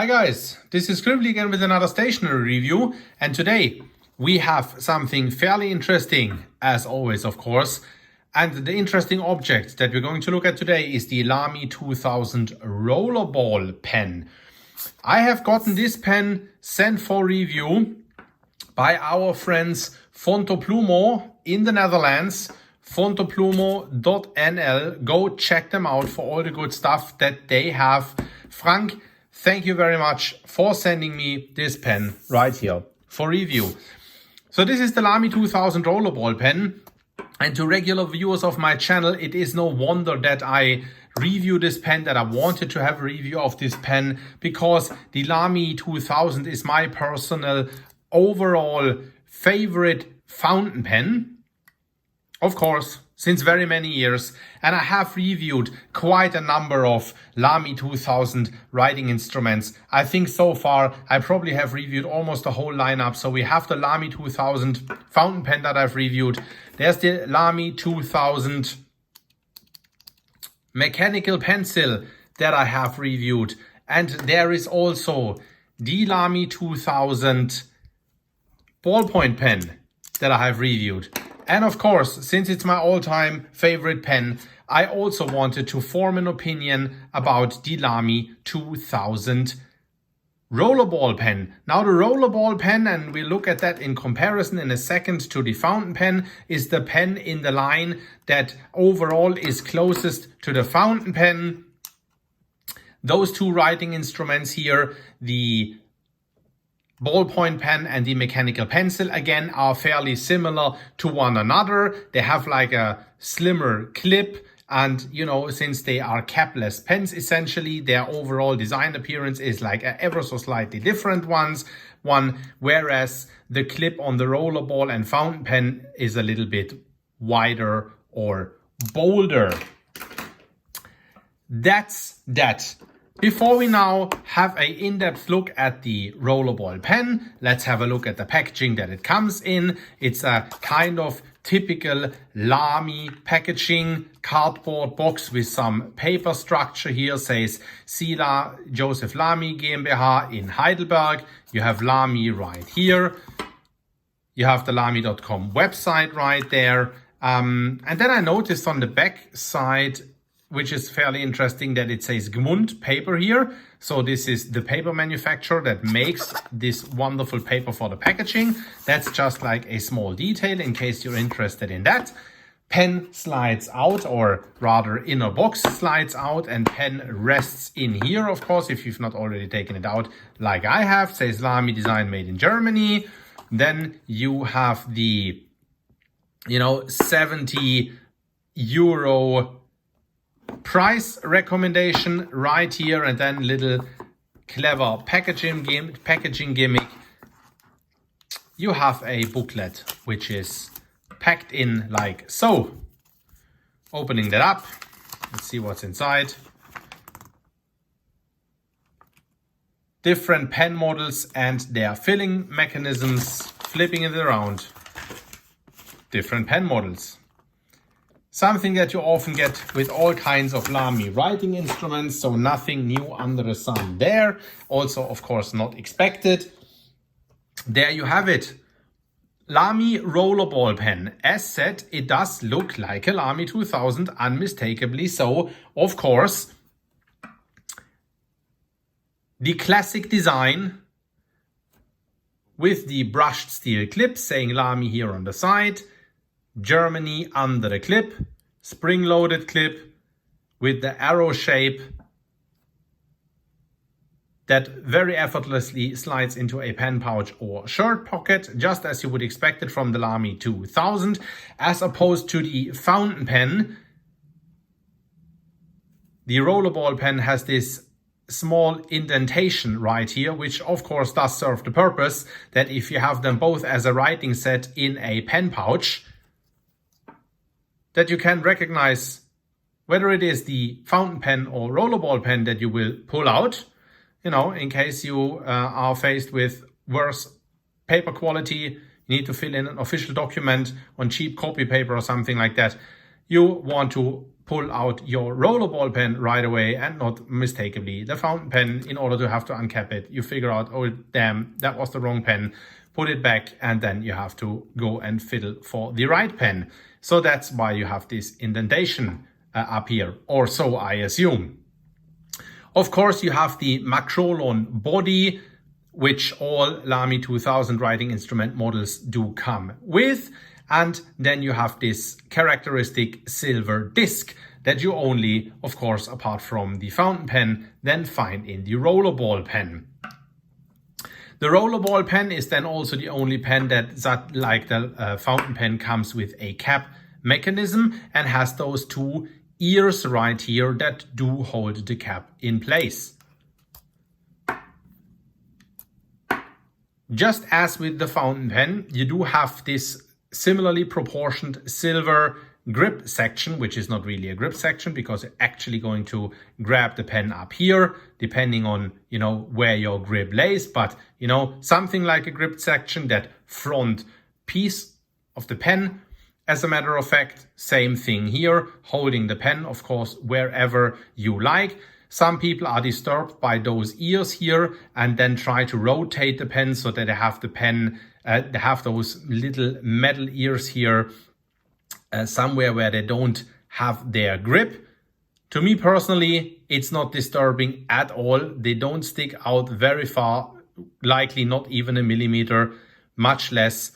Hi guys, this is Scribbly again with another stationery review, and today we have something fairly interesting, as always of course, and the interesting object that we're going to look at today is the Lamy 2000 Rollerball pen. I have gotten this pen sent for review by our friends Fontoplumo in the Netherlands, fontoplumo.nl. Go check them out for all the good stuff that they have. Frank, thank you very much for sending me this pen right here for review. So this is the Lamy 2000 Rollerball pen, and to regular viewers of my channel, it is no wonder that I review this pen, that I wanted to have a review of this pen, because the Lamy 2000 is my personal overall favorite fountain pen, of course, since very many years, and I have reviewed quite a number of Lamy 2000 writing instruments. I think so far I probably have reviewed almost the whole lineup. So we have the Lamy 2000 fountain pen that I've reviewed. There's the Lamy 2000 mechanical pencil that I have reviewed. And there is also the Lamy 2000 ballpoint pen that I have reviewed. And of course, since it's my all-time favorite pen, I also wanted to form an opinion about the Lamy 2000 Rollerball pen. Now the Rollerball pen, and we'll look at that in comparison in a second to the fountain pen, is the pen in the line that overall is closest to the fountain pen. Those two writing instruments here, the ballpoint pen and the mechanical pencil, again are fairly similar to one another. They have like a slimmer clip, and you know, since they are capless pens, essentially their overall design appearance is like a ever so slightly different one, whereas the clip on the Rollerball and fountain pen is a little bit wider or bolder. That's that. Before we now have an in-depth look at the Rollerball pen, let's have a look at the packaging that it comes in. It's a kind of typical Lamy packaging, cardboard box with some paper structure here. Says Sila Joseph Lamy GmbH in Heidelberg. You have Lamy right here. You have the Lamy.com website right there. And then I noticed on the back side, which is fairly interesting, that it says Gmund paper here. So this is the paper manufacturer that makes this wonderful paper for the packaging. That's just like a small detail in case you're interested in that. Pen slides out, or rather inner box slides out, and pen rests in here, of course, if you've not already taken it out like I have. Says Lamy design made in Germany. Then you have the, 70 euro price recommendation right here, and then little clever packaging gimmick. You have a booklet which is packed in like so. Opening that up, let's see what's inside. Different pen models and their filling mechanisms. Flipping it around, different pen models. Something that you often get with all kinds of Lamy writing instruments, so nothing new under the sun there. Also, of course, not expected. There you have it. Lamy Rollerball pen. As said, it does look like a Lamy 2000, unmistakably so, of course. The classic design with the brushed steel clip saying Lamy here on the side. Germany under the clip, spring-loaded clip with the arrow shape that very effortlessly slides into a pen pouch or shirt pocket, just as you would expect it from the Lamy 2000, as opposed to the fountain pen. The Rollerball pen has this small indentation right here, which of course does serve the purpose that if you have them both as a writing set in a pen pouch, that you can recognize whether it is the fountain pen or Rollerball pen that you will pull out, in case you are faced with worse paper quality, you need to fill in an official document on cheap copy paper or something like that. You want to pull out your rollerball pen right away and not mistakenly the fountain pen in order to have to uncap it. You figure out, oh damn, that was the wrong pen, put it back, and then you have to go and fiddle for the right pen. So that's why you have this indentation up here, or so I assume. Of course, you have the Macrolon body, which all Lamy 2000 writing instrument models do come with. And then you have this characteristic silver disc that you only, of course, apart from the fountain pen, then find in the rollerball pen. The rollerball pen is then also the only pen that like the fountain pen, comes with a cap mechanism and has those two ears right here that do hold the cap in place. Just as with the fountain pen, you do have this similarly proportioned silver grip section, which is not really a grip section because you're actually going to grab the pen up here, depending on, where your grip lays. But, something like a grip section, that front piece of the pen. As a matter of fact, same thing here, holding the pen, of course, wherever you like. Some people are disturbed by those ears here and then try to rotate the pen so that they have the pen, they have those little metal ears here somewhere where they don't have their grip. To me personally, it's not disturbing at all. They don't stick out very far, likely not even a millimeter, much less.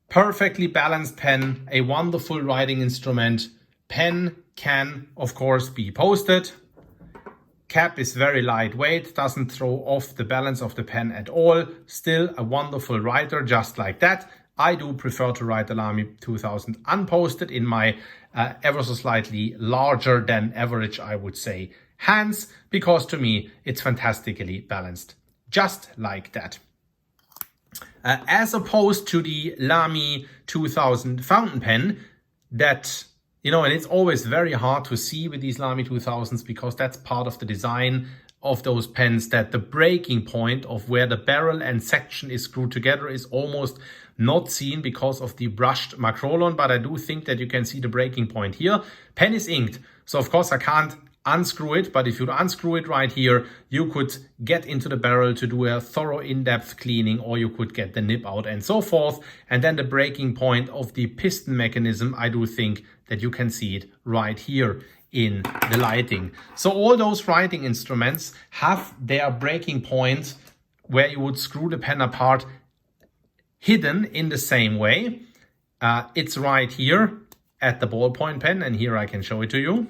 Perfectly balanced pen, a wonderful writing instrument. Pen can, of course, be posted. Cap is very lightweight, doesn't throw off the balance of the pen at all. Still a wonderful writer, just like that. I do prefer to write the Lamy 2000 unposted in my ever so slightly larger than average, I would say, hands, because to me it's fantastically balanced, just like that. As opposed to the Lamy 2000 fountain pen that, and it's always very hard to see with these Lamy 2000s because that's part of the design of those pens, that the breaking point of where the barrel and section is screwed together is almost not seen because of the brushed Macrolon, but I do think that you can see the breaking point here. Pen is inked, so of course I can't unscrew it, but if you unscrew it right here, you could get into the barrel to do a thorough in-depth cleaning, or you could get the nib out and so forth. And then the breaking point of the piston mechanism, I do think that you can see it right here in the lighting. So all those writing instruments have their breaking point where you would screw the pen apart hidden in the same way. It's right here at the ballpoint pen, and here I can show it to you.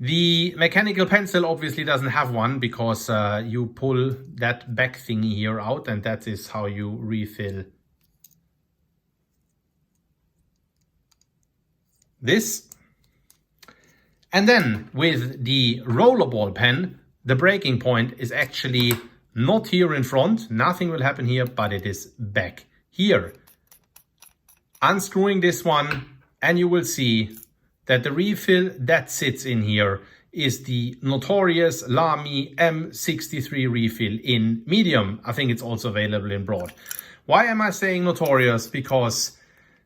The mechanical pencil obviously doesn't have one because you pull that back thingy here out, and that is how you refill this. And then with the rollerball pen, the breaking point is actually not here in front. Nothing will happen here, but it is back here. Unscrewing this one, and you will see that the refill that sits in here is the notorious Lamy M63 refill in medium. I think it's also available in broad. Why am I saying notorious? Because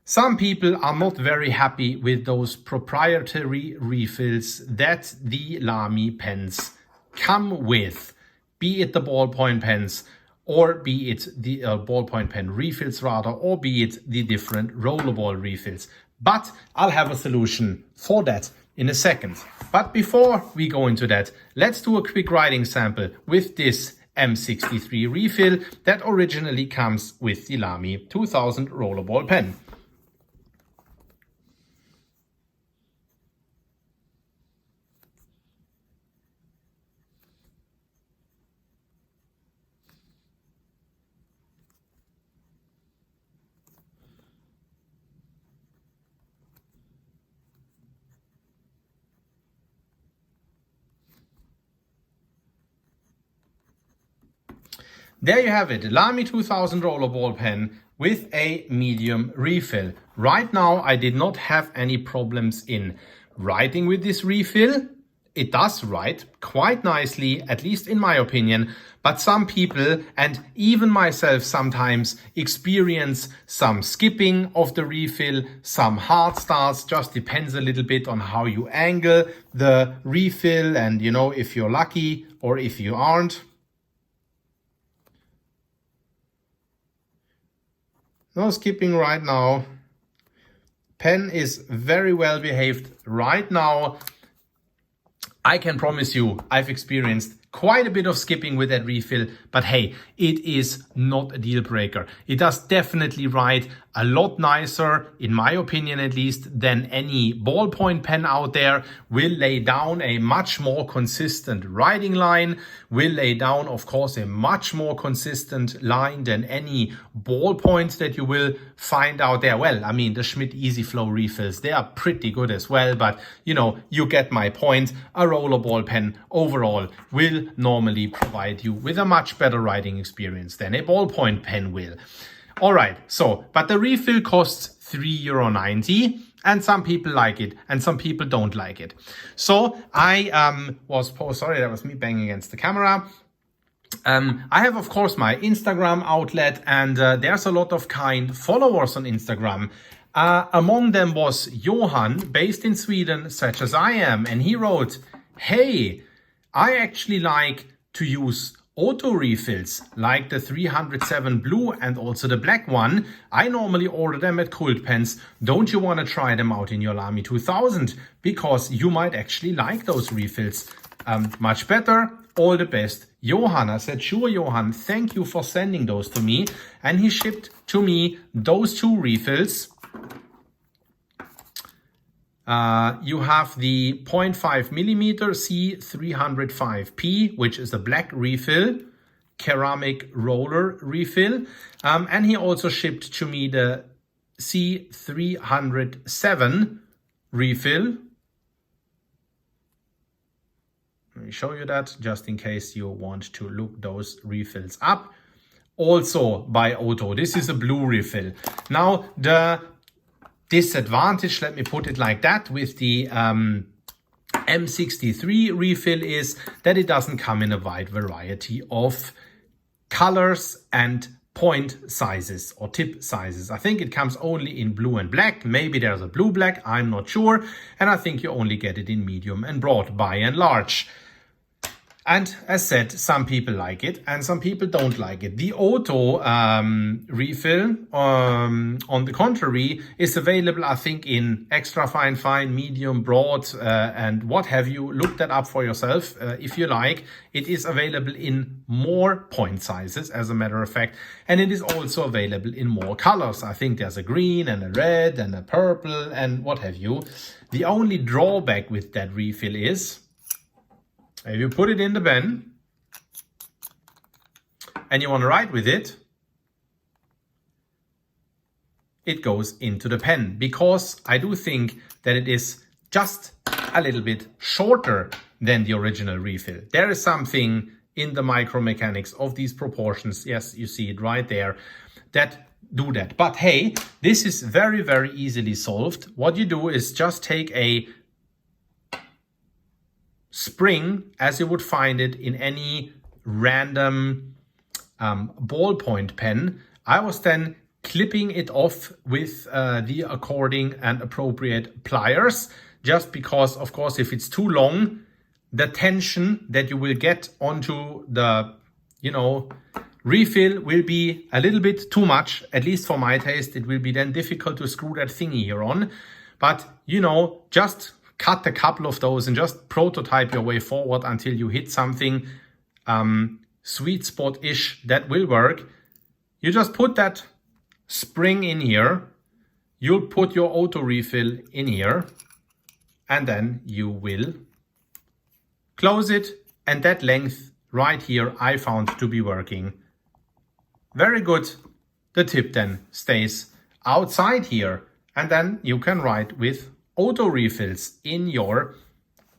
some people are not very happy with those proprietary refills that the Lamy pens come with, be it the ballpoint pens, or be it the ballpoint pen refills rather, or be it the different rollerball refills. But I'll have a solution for that in a second. But before we go into that, let's do a quick writing sample with this M63 refill that originally comes with the Lamy 2000 rollerball pen. There you have it, Lamy 2000 rollerball pen with a medium refill. Right now, I did not have any problems in writing with this refill. it does write quite nicely, at least in my opinion, but some people, and even myself sometimes, experience some skipping of the refill, some hard starts, just depends a little bit on how you angle the refill and, you know, if you're lucky or if you aren't. No skipping right now. Pen is very well behaved right now. I can promise you, I've experienced quite a bit of skipping with that refill, but hey, it is not a deal breaker. It does definitely write a lot nicer, in my opinion at least, than any ballpoint pen out there. Will lay down a much more consistent writing line, will lay down, of course, a much more consistent line than any ballpoint that you will find out there. Well, I mean, the Schmidt Easy Flow refills, they are pretty good as well, but you know, you get my point. A rollerball pen overall will normally provide you with a much better writing experience than a ballpoint pen will. All right, so, but the refill costs €3.90 and some people like it and some people don't like it. So I sorry, that was me banging against the camera. I have, of course, my Instagram outlet, and there's a lot of kind followers on Instagram. Among them was Johan, based in Sweden, such as I am, and he wrote, "Hey, I actually like to use auto refills, like the 307 blue and also the black one. I normally order them at Cult Pens. Don't you want to try them out in your Lamy 2000? Because you might actually like those refills. Much better. All the best, Johan." I said, "Sure, Johan, thank you for sending those to me." And he shipped to me those two refills. You have the 0.5 millimeter C305P, which is a black refill, ceramic roller refill. And he also shipped to me the C307 refill. Let me show you that just in case you want to look those refills up. Also by Otto. This is a blue refill. Now, the disadvantage, let me put it like that, with the M63 refill is that it doesn't come in a wide variety of colors and point sizes or tip sizes. I think it comes only in blue and black. Maybe there's a blue black, I'm not sure. And I think you only get it in medium and broad by and large. And as said, some people like it and some people don't like it. The Auto refill, on the contrary, is available, I think, in extra fine, medium, broad, and what have you. Look that up for yourself if you like. It is available in more point sizes, as a matter of fact, and it is also available in more colors. I think there's a green and a red and a purple and what have you. The only drawback with that refill is, if you put it in the pen and you want to write with it, it goes into the pen, because I do think that it is just a little bit shorter than the original refill. There is something in the micromechanics of these proportions, yes, you see it right there, that do that. But hey, this is very, very easily solved. What you do is just take a spring, as you would find it in any random ballpoint pen. I was then clipping it off with the according and appropriate pliers, just because, of course, if it's too long, the tension that you will get onto the, refill will be a little bit too much, at least for my taste. It will be then difficult to screw that thingy here on. But, just cut a couple of those and just prototype your way forward until you hit something sweet spot-ish that will work. You just put that spring in here, you'll put your auto refill in here, and then you will close it, and that length right here I found to be working very good. The tip then stays outside here, and then you can write with auto refills in your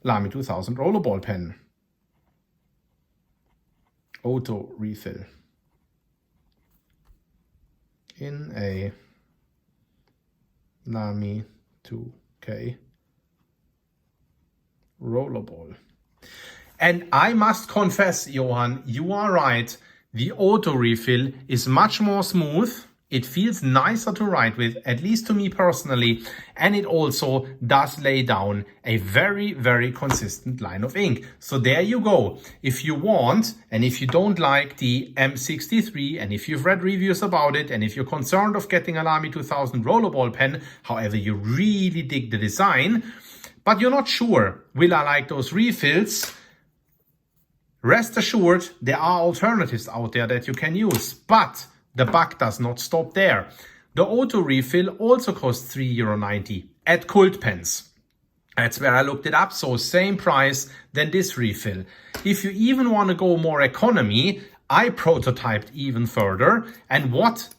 Lamy 2000 rollerball pen. Auto refill in a Lamy 2K Rollerball. And I must confess, Johan, you are right. The auto refill is much more smooth. It feels nicer to write with, at least to me personally. And it also does lay down a very, very consistent line of ink. So there you go. If you want, and if you don't like the M63, and if you've read reviews about it, and if you're concerned of getting a Lamy 2000 Rollerball pen, however, you really dig the design, but you're not sure, will I like those refills? Rest assured, there are alternatives out there that you can use, but the buck does not stop there. The auto refill also costs €3.90 at Cult Pens. That's where I looked it up, so same price than this refill. If you even want to go more economy, I prototyped even further, and what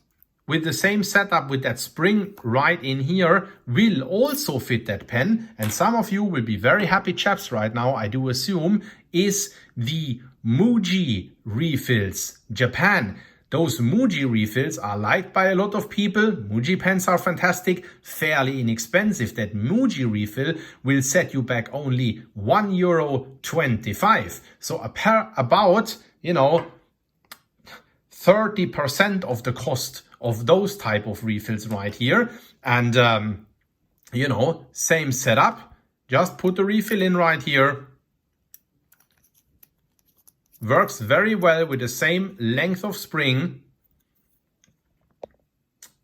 with the same setup with that spring right in here will also fit that pen, and some of you will be very happy chaps right now, I do assume, is the Muji Refills Japan. Those Muji refills are liked by a lot of people. Muji pens are fantastic, fairly inexpensive. That Muji refill will set you back only €1.25. So about, 30% of the cost of those type of refills right here. And, same setup. Just put the refill in right here. Works very well with the same length of spring.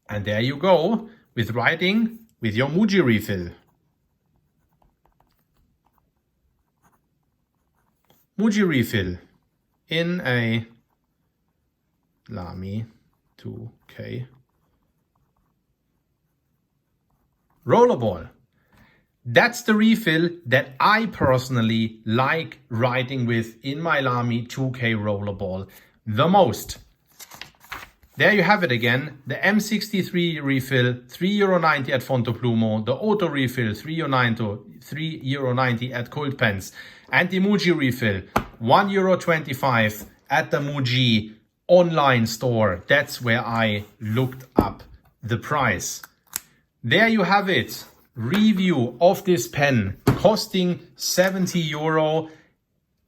And there you go with writing with your Muji refill. Muji refill in a Lamy 2K Rollerball. That's the refill that I personally like writing with in my Lamy 2K Rollerball the most. There you have it again. The M63 refill, €3.90 at Fontoplumo. The auto refill, €3.90 at Cult Pens. And the Muji refill, €1.25 at the Muji online store. That's where I looked up the price. There you have it. Review of this pen costing €70.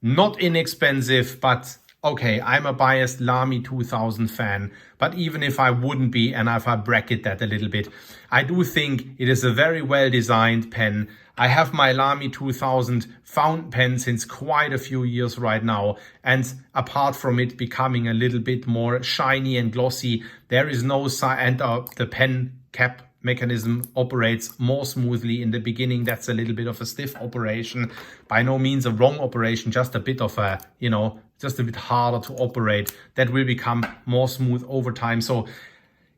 Not inexpensive, but okay, I'm a biased Lamy 2000 fan, but even if I wouldn't be, and if I bracket that a little bit, I do think it is a very well designed pen. I have my Lamy 2000 fountain pen since quite a few years right now, and apart from it becoming a little bit more shiny and glossy, there is no and the pen cap mechanism operates more smoothly. In the beginning, that's a little bit of a stiff operation. By no means a wrong operation, just a bit of a, just a bit harder to operate. That will become more smooth over time. So,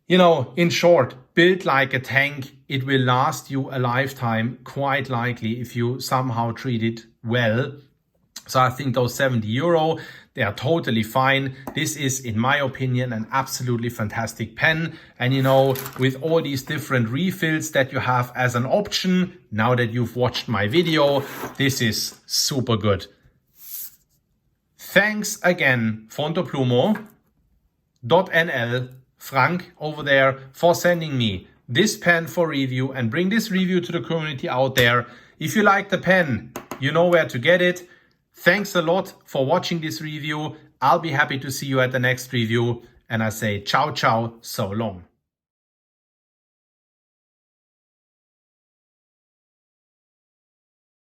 in short, built like a tank, it will last you a lifetime, quite likely, if you somehow treat it well. So I think those €70, they are totally fine. This is, in my opinion, an absolutely fantastic pen. And with all these different refills that you have as an option, now that you've watched my video, this is super good. Thanks again, Fontoplumo.nl, Frank over there, for sending me this pen for review and bring this review to the community out there. If you like the pen, you know where to get it. Thanks a lot for watching this review. I'll be happy to see you at the next review. And I say ciao, ciao, so long.